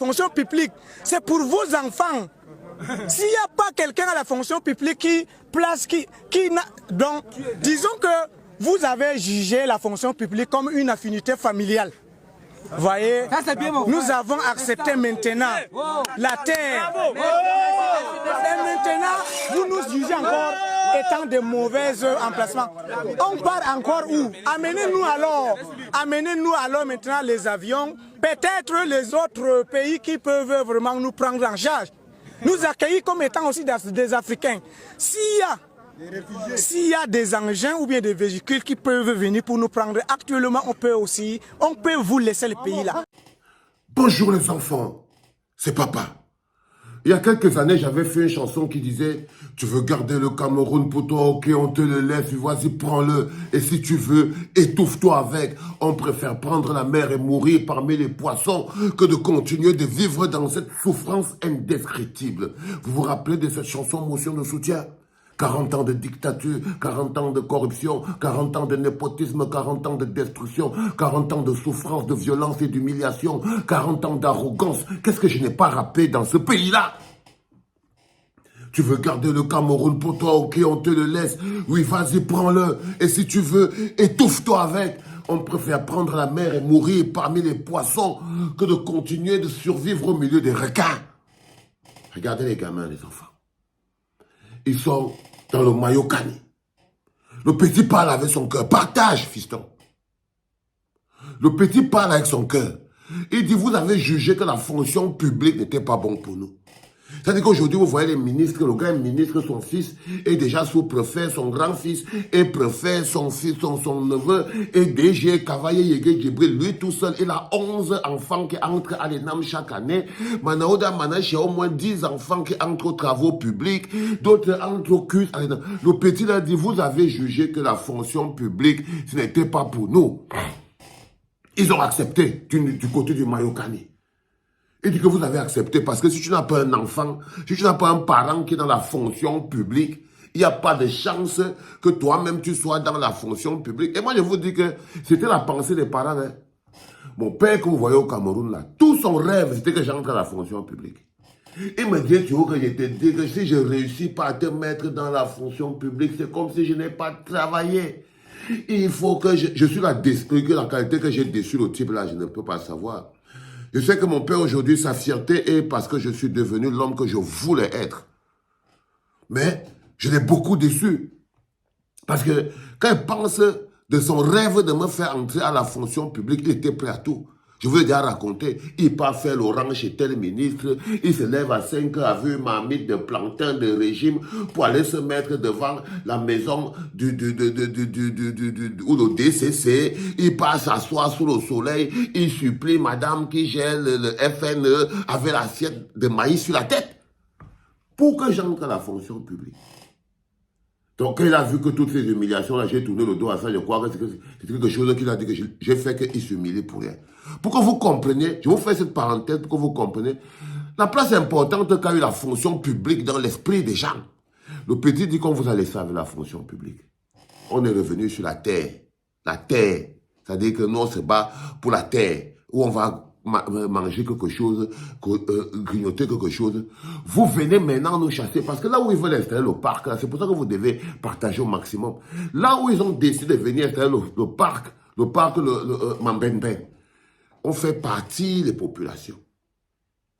Fonction publique, c'est pour vos enfants. S'il n'y a pas quelqu'un à la fonction publique qui place, donc, disons que vous avez jugé la fonction publique comme une affinité familiale. Vous voyez, nous avons accepté maintenant la terre. Et maintenant, vous nous jugez encore étant de mauvais emplacements. On part encore où? Amenez-nous alors maintenant les avions, peut-être les autres pays qui peuvent vraiment nous prendre en charge. Nous accueillir comme étant aussi des Africains. S'il y a des engins ou bien des véhicules qui peuvent venir pour nous prendre, actuellement on peut vous laisser le pays là. Bonjour les enfants, c'est papa. Il y a quelques années, j'avais fait une chanson qui disait « Tu veux garder le Cameroun pour toi, ok, on te le laisse, vas-y, prends-le. Et si tu veux, étouffe-toi avec. On préfère prendre la mer et mourir parmi les poissons que de continuer de vivre dans cette souffrance indescriptible. » Vous vous rappelez de cette chanson Motion de soutien ? 40 ans de dictature, 40 ans de corruption, 40 ans de népotisme, 40 ans de destruction, 40 ans de souffrance, de violence et d'humiliation, 40 ans d'arrogance. Qu'est-ce que je n'ai pas rappé dans ce pays-là? Tu veux garder le Cameroun pour toi, ok, on te le laisse. Oui, vas-y, prends-le. Et si tu veux, étouffe-toi avec. On préfère prendre la mer et mourir parmi les poissons que de continuer de survivre au milieu des requins. Regardez les gamins, les enfants. Ils sont dans le Mayokani. Le petit parle avec son cœur. Partage, fiston. Le petit parle avec son cœur. Il dit, vous avez jugé que la fonction publique n'était pas bonne pour nous. C'est-à-dire qu'aujourd'hui, vous voyez les ministres, le grand ministre, son fils, est déjà sous-préfet, son grand-fils est préfet, son fils, son neveu est DG, Kavaye Yege Djibril, lui tout seul, il a 11 enfants qui entrent à l'ENAM chaque année. Manaouda Manache, il y a au moins 10 enfants qui entrent aux travaux publics, d'autres entrent au CUS à l'ENAM. Le petit a dit, vous avez jugé que la fonction publique, ce n'était pas pour nous. Ils ont accepté du côté du Mayokani. Il dit que vous avez accepté parce que si tu n'as pas un enfant, si tu n'as pas un parent qui est dans la fonction publique, il n'y a pas de chance que toi-même tu sois dans la fonction publique. Et moi je vous dis que c'était la pensée des parents. Hein. Mon père que vous voyez au Cameroun là, tout son rêve c'était que j'entre dans la fonction publique. Il me dit toujours que je te dis que si je ne réussis pas à te mettre dans la fonction publique, c'est comme si je n'ai pas travaillé. Il faut que je suis là d'esprit, que la qualité que j'ai déçue le type là, je ne peux pas savoir. Je sais que mon père aujourd'hui, sa fierté est parce que je suis devenu l'homme que je voulais être. Mais je l'ai beaucoup déçu. Parce que quand il pense de son rêve de me faire entrer à la fonction publique, il était prêt à tout. Je vous l'ai déjà raconté, il part faire l'orange chez tel ministre, il se lève à 5 heures avec une marmite de plantain de régime pour aller se mettre devant la maison ou le DCC, il passe s'asseoir sous le soleil, il supplie madame qui gère le FNE avec l'assiette de maïs sur la tête pour que j'entre à la fonction publique. Donc, quand il a vu que toutes ces humiliations-là, j'ai tourné le dos à ça, je crois que c'est quelque chose qu'il a dit que j'ai fait qu'il s'humilie pour rien. Pour que vous compreniez, je vous fais cette parenthèse pour que vous compreniez, la place importante qu'a eu la fonction publique dans l'esprit des gens. Le petit dit qu'on vous a laissé avec la fonction publique. On est revenu sur la terre. La terre. C'est-à-dire que nous, on se bat pour la terre, où on va manger quelque chose, grignoter quelque chose. Vous venez maintenant nous chasser parce que là où ils veulent installer le parc, c'est pour ça que vous devez partager au maximum. Là où ils ont décidé de venir installer le parc Mambembe, on fait partie des populations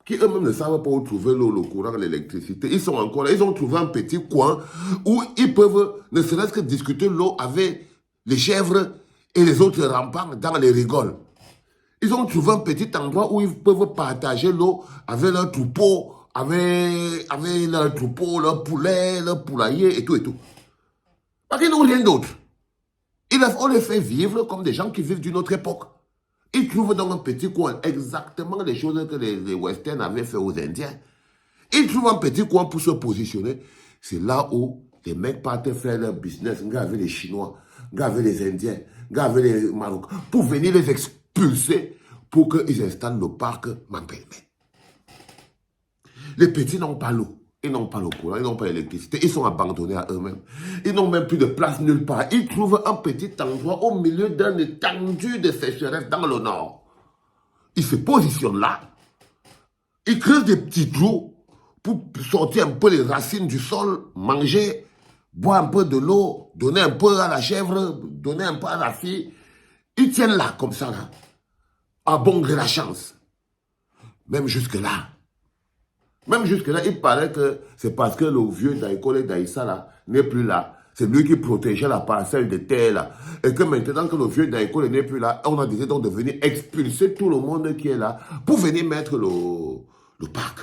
qui eux-mêmes ne savent pas où trouver l'eau, le courant, l'électricité. Ils sont encore là, ils ont trouvé un petit coin où ils peuvent ne serait-ce que discuter l'eau avec les chèvres et les autres rampants dans les rigoles. Ils ont trouvé un petit endroit où ils peuvent partager l'eau avec leurs troupeaux, avec leurs troupeaux, leurs poulets, leurs poulaillers et tout et tout. Parce qu'ils n'ont rien d'autre. On les fait vivre comme des gens qui vivent d'une autre époque. Ils trouvent dans un petit coin exactement les choses que les Westerns avaient fait aux Indiens. Ils trouvent un petit coin pour se positionner. C'est là où les mecs partent faire leur business, avec les Chinois, avec les Indiens, avec les Marocains, pour venir les expulser pour qu'ils installent le parc Mambembe. Les petits n'ont pas l'eau, ils n'ont pas le courant, ils n'ont pas l'électricité, ils sont abandonnés à eux-mêmes. Ils n'ont même plus de place nulle part. Ils trouvent un petit endroit au milieu d'un étendue de sécheresse dans le nord. Ils se positionnent là. Ils creusent des petits trous pour sortir un peu les racines du sol, manger, boire un peu de l'eau, donner un peu à la chèvre, donner un peu à la fille. Ils tiennent là, comme ça, là, à bon gré la chance. Même jusque-là. Même jusque-là, il paraît que c'est parce que le vieux d'Aïkole et d'Aïssa, là, n'est plus là. C'est lui qui protégeait la parcelle de terre, là. Et que maintenant que le vieux d'Aïkole n'est plus là, on a décidé donc de venir expulser tout le monde qui est là pour venir mettre le parc.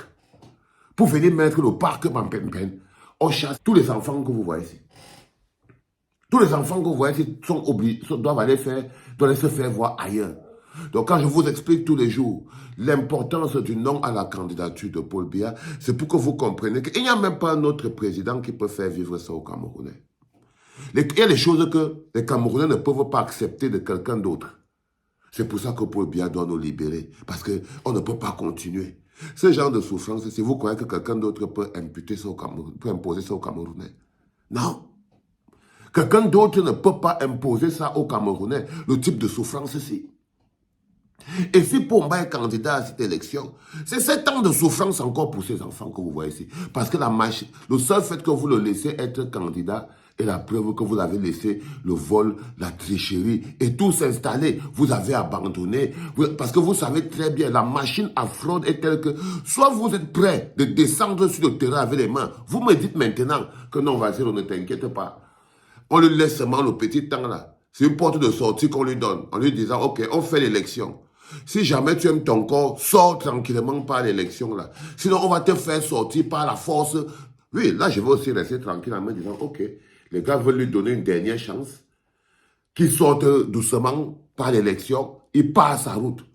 Pour venir mettre le parc Mampempen. On chasse tous les enfants que vous voyez ici. Tous les enfants que vous voyez ici sont obligés, doivent se faire voir ailleurs. Donc quand je vous explique tous les jours l'importance du non à la candidature de Paul Biya, c'est pour que vous compreniez qu'il n'y a même pas un autre président qui peut faire vivre ça aux Camerounais. Il y a des choses que les Camerounais ne peuvent pas accepter de quelqu'un d'autre. C'est pour ça que Paul Biya doit nous libérer. Parce qu'on ne peut pas continuer. Ce genre de souffrance, si vous croyez que quelqu'un d'autre peut imputer ça au Cameroun, peut imposer ça aux Camerounais. Non. Quelqu'un d'autre ne peut pas imposer ça aux Camerounais, le type de souffrance-ci. Et si Pomba est candidat à cette élection, c'est 7 ans de souffrance encore pour ces enfants que vous voyez ici. Parce que le seul fait que vous le laissez être candidat est la preuve que vous avez laissé le vol, la tricherie et tout s'installer. Vous avez abandonné. Parce que vous savez très bien, la machine à fraude est telle que soit vous êtes prêt de descendre sur le terrain avec les mains. Vous me dites maintenant que non, vas-y, on ne t'inquiète pas. On lui laisse seulement le petit temps là. C'est une porte de sortie qu'on lui donne en lui disant, ok, on fait l'élection. Si jamais tu aimes ton corps, sors tranquillement par l'élection là. Sinon, on va te faire sortir par la force. Oui, là, je vais aussi rester tranquille en me disant, ok, les gars veulent lui donner une dernière chance. Qu'il sorte doucement par l'élection, il passe sa route.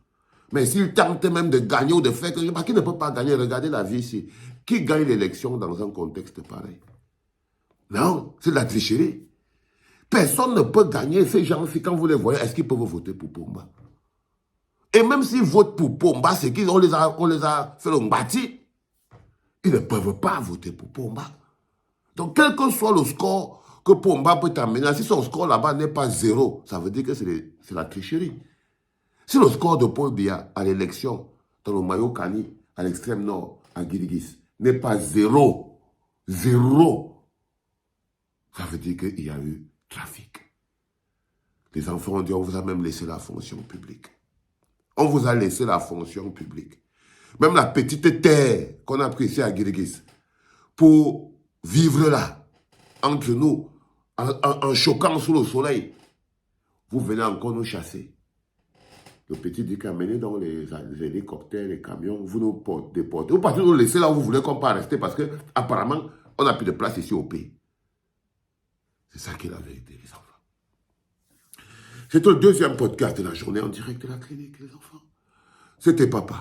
Mais s'il tente même de gagner ou de faire quelque chose, qui ne peut pas gagner, regardez la vie ici. Qui gagne l'élection dans un contexte pareil? Non, c'est de la tricherie. Personne ne peut gagner ces gens-ci quand vous les voyez. Est-ce qu'ils peuvent voter pour Pomba? Et même s'ils votent pour Pomba, c'est qu'on les a fait le bâti. Ils ne peuvent pas voter pour Pomba. Donc, quel que soit le score que Pomba peut amener, si son score là-bas n'est pas 0, ça veut dire que c'est la tricherie. Si le score de Paul Biya à l'élection dans le Mayokani, à l'extrême nord, à Girigis, n'est pas 0, ça veut dire qu'il y a eu trafic. Les enfants ont dit, on vous a même laissé la fonction publique. On vous a laissé la fonction publique. Même la petite terre qu'on a prise ici à Girigis, pour vivre là, entre nous, en choquant sous le soleil, vous venez encore nous chasser. Le petit dit qu'amenez dans les hélicoptères, les camions, vous nous déportez. Vous partez nous laisser là où vous voulez qu'on pas rester parce que apparemment on n'a plus de place ici au pays. C'est ça qui est la vérité, les enfants. C'est le deuxième podcast de la journée en direct de la clinique, les enfants. C'était papa.